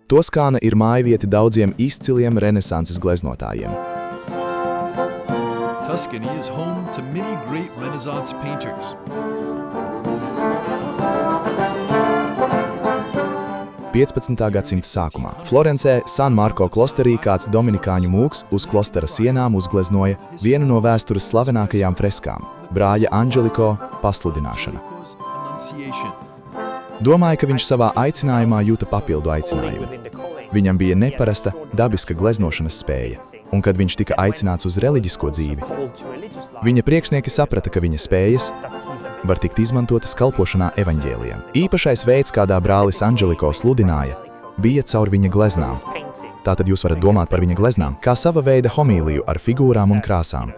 Toskāna ir mājvieta daudziem izciliem renesanses gleznotājiem. Tuscany is home to many great Renaissance painters. Gadsimta sākumā Florencē San Marko klosterī kāds dominikāņu mūks uz klostera sienām uzgleznoja vienu no vēstures slavenākajām freskām – brāļa Angeliko pasludināšana. Domāju, ka viņš savā aicinājumā jūta papildu aicinājumu. Viņam bija neparasta, dabiska gleznošanas spēja, un kad viņš tika aicināts uz reliģisko dzīvi, viņa priekšnieki saprata, ka viņa spējas var tikt izmantotas kalpošanā evaņģēlijam. Īpašais veids, kādā brālis Angeliko sludināja, bija caur viņa gleznām. Tātad jūs varat domāt par viņa gleznām, kā sava veida homīliju ar figūrām un krāsām.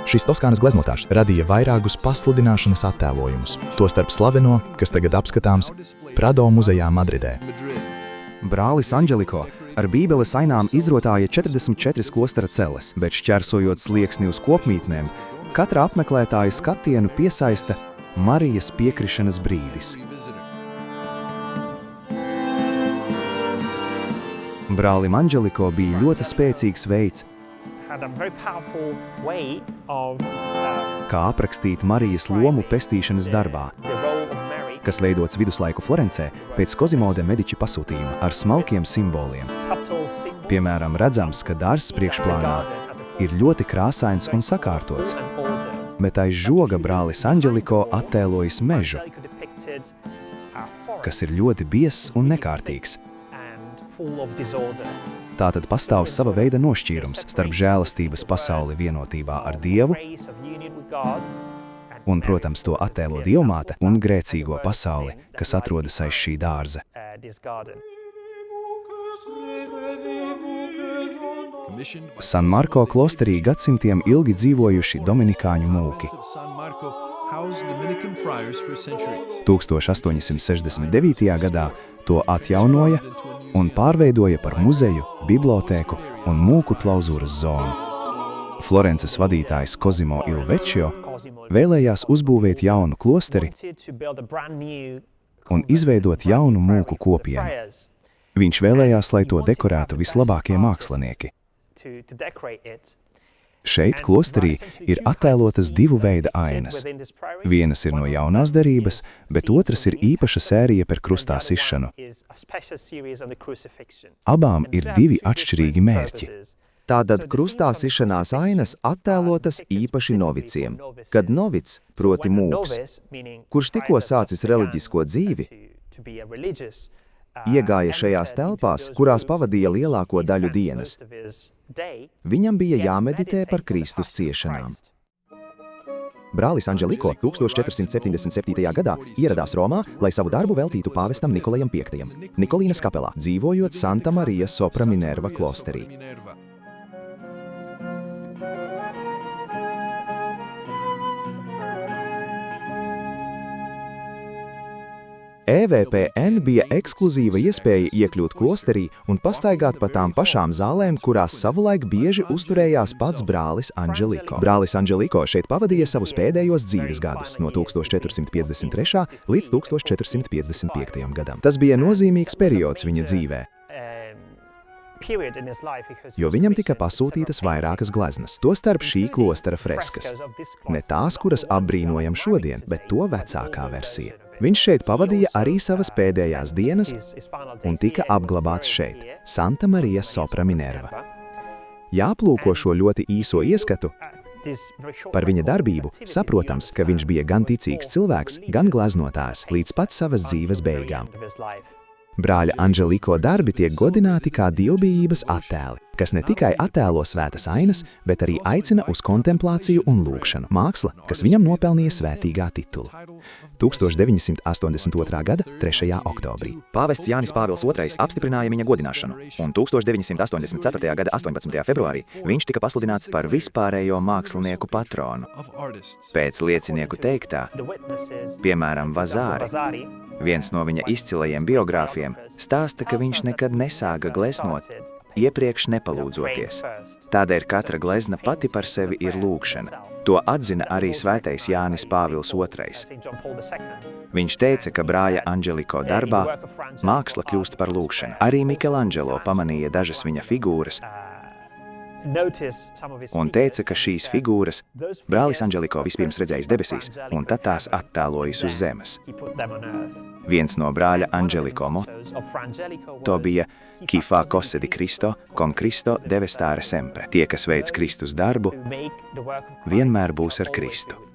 Šis Toskānas gleznotājs radīja vairākus pasludināšanas attēlojumus, tostarp slaveno, kas tagad apskatāms, Prado muzejā Madridē. Brālis Angeliko ar bībeles ainām izrotāja 44 klostera celes, bet šķērsojot slieksni uz kopmītnēm, katra apmeklētāja skatienu piesaista Marijas piekrišanas brīdis. Brālim Angeliko bija ļoti spēcīgs veids, kā aprakstīt Marijas lomu pestīšanas darbā, kas veidots viduslaiku Florencē pēc Cosimo de Medici pasūtījuma ar smalkiem simboliem. Piemēram, redzams, ka dārzs priekšplānā ir ļoti krāsains un sakārtots, bet aiz žoga brālis Angeliko attēlojas mežu, kas ir ļoti biezs un nekārtīgs. Tātad pastāv sava veida nošķīrums starp žēlastības pasauli vienotībā ar Dievu un, protams, to attēlo Dievmāte un grēcīgo pasauli, kas atrodas aiz šī dārza. San Marko klosterī gadsimtiem ilgi dzīvojuši dominikāņu mūki. 1869. gadā to atjaunoja un pārveidoja par muzeju, bibliotēku un mūku klauzūras zonu. Florences vadītājs Cosimo il Vecchio vēlējās uzbūvēt jaunu klosteri un izveidot jaunu mūku kopienu. Viņš vēlējās, lai to dekorētu vislabākie mākslinieki. Šeit klosterī ir attēlotas divu veida ainas. Vienas ir no jaunās derības, bet otras ir īpaša sērija par krustā sišanu. Abām ir divi atšķirīgi mērķi. Tātad krustā sišanās ainas attēlotas īpaši noviciem, kad novics, proti mūks, kurš tikko sācis reliģisko dzīvi, iegāja šajās telpās, kurās pavadīja lielāko daļu dienas. Viņam bija jāmeditē par Kristus ciešanām. Brālis Angeliko 1477. gadā ieradās Romā, lai savu darbu veltītu pāvestam Nikolajam V. Nikolīnas kapelā, dzīvojot Santa Maria sopra Minerva klosterī. EVPN bija ekskluzīva iespēja iekļūt klosterī un pastaigāt pa tām pašām zālēm, kurās savulaik bieži uzturējās pats brālis Angeliko. Brālis Angeliko šeit pavadīja savus pēdējos dzīves gadus no 1453. līdz 1455. gadam. Tas bija nozīmīgs periods viņa dzīvē, jo viņam tika pasūtītas vairākas gleznas, tostarp šī klostera freskas. Ne tās, kuras apbrīnojam šodien, bet to vecākā versija. Viņš šeit pavadīja arī savas pēdējās dienas un tika apglabāts šeit, Santa Maria sopra Minerva. Jāplūko šo ļoti īso ieskatu par viņa darbību, saprotams, ka viņš bija gan ticīgs cilvēks, gan gleznotājs līdz pat savas dzīves beigām. Brāļa Angeliko darbi tiek godināti kā dievbijības attēli, kas ne tikai attēlo svētas ainas, bet arī aicina uz kontemplāciju un lūgšanu. Māksla, kas viņam nopelnīja svētīgā titulu. 1982. gada 3. oktobrī. Pāvests Jānis Pāvils II apstiprināja viņa godināšanu, un 1984. gada 18. februārī viņš tika pasludināts par vispārējo mākslinieku patronu. Pēc liecinieku teiktā, piemēram, Vazāri, viens no viņa izcilajiem biogrāfiem, stāsta, ka viņš nekad nesāka gleznot, iepriekš nepalūdzoties. Tādēļ katra glezna pati par sevi ir lūgšana. To atzina arī svētais Jānis Pāvils II. Viņš teica, ka Brāja Angeliko darbā māksla kļūst par lūgšanu. Arī Michelangelo pamanīja dažas viņa figūras un teica, ka šīs figūras brālis Angeliko vispirms redzējis debesīs un tad tās attēlojis uz zemes. Viens no brāļa Angeliko motto bija Chi fa cose di Cristo, con Cristo deve stare sempre. Tie, kas veic Kristus darbu, vienmēr būs ar Kristu.